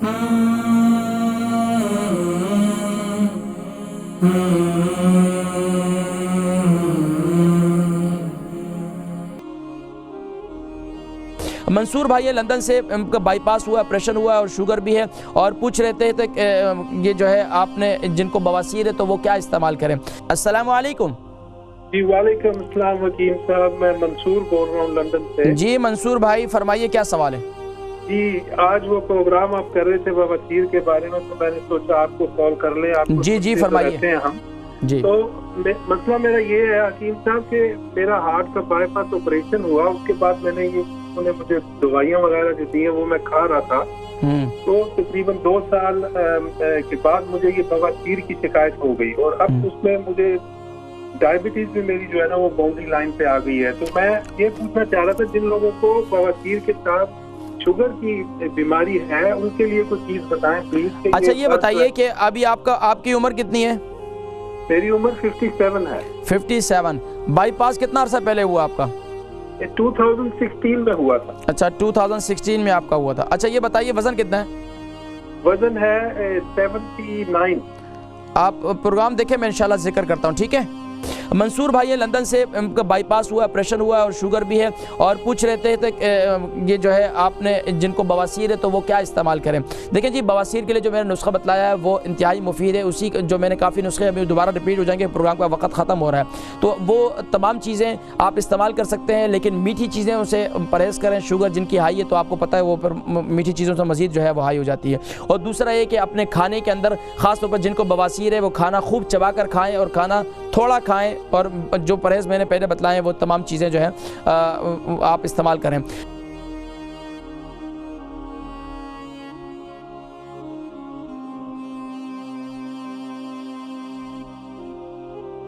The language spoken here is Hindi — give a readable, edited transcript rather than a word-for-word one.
मंसूर भाई है लंदन से, उनका बाईपास हुआ, ऑपरेशन हुआ और शुगर भी है, और पूछ रहे थे तो ये जो है आपने जिनको बवासीर है तो वो क्या इस्तेमाल करें। अस्सलाम वालेकुम। जी वालेकुम अस्सलाम वकील साहब, मैं मंसूर बोल रहा हूँ लंदन से। जी मंसूर भाई फरमाइए क्या सवाल है। जी आज वो प्रोग्राम आप कर रहे थे बवासीर के बारे में, तो मैंने सोचा आपको कॉल कर ले। आपको जी फरमाइए हम जी। तो मसला मेरा ये है हकीम साहब कि मेरा हार्ट का बाईपास ऑपरेशन हुआ, उसके बाद मैंने ये उन्होंने मुझे दवाइयाँ वगैरह जो दी है वो मैं खा रहा था। तो तकरीबन 2 साल के बाद मुझे ये बवासीर की शिकायत हो गई, और अब उसमें मुझे डायबिटीज भी मेरी जो है ना वो बाउंड्री लाइन पे आ गई है। तो मैं ये पूछना चाह रहा था जिन लोगों को बवासीर के साथ शुगर की बीमारी है उनके लिए कुछ चीज बताएं प्लीज। अच्छा ये बताइए कि अभी आपकी उम्र कितनी है। मेरी उम्र 57 है। 57। बाईपास कितना अर्सा पहले हुआ आपका। 2016 में हुआ था। अच्छा 2016 में आपका हुआ था। अच्छा ये बताइए वजन कितना है। वजन है 79। आप प्रोग्राम देखें, मैं इंशाल्लाह जिक्र करता हूँ, ठीक है। मंसूर भाई है लंदन से, उनका बाईपास हुआ, ऑपरेशन हुआ और शुगर भी है, और पूछ रहे थे तो ये जो है आपने जिनको बवासीर है तो वो क्या इस्तेमाल करें। देखें जी बवासीर के लिए जो मैंने नुस्खा बताया है वो इंतहाई मुफीद है। उसी जो मैंने काफ़ी नुस्खे अभी दोबारा रिपीट हो जाएंगे, प्रोग्राम का वक्त ख़त्म हो रहा है, तो वो तमाम चीज़ें आप इस्तेमाल कर सकते हैं, लेकिन मीठी चीज़ें उसे परहेज़ करें। शुगर जिनकी हाई है तो आपको पता है वो फिर मीठी चीज़ों से मज़ीद जो है वो हाई हो जाती है। और दूसरा ये कि अपने खाने के अंदर ख़ास तौर पर जिनको बवासीर है वो खाना खूब चबा कर खाएँ और खाना थोड़ा खाएँ, और जो परहेज़ मैंने पहले बतलाए हैं वो तमाम चीज़ें जो है आप इस्तेमाल करें।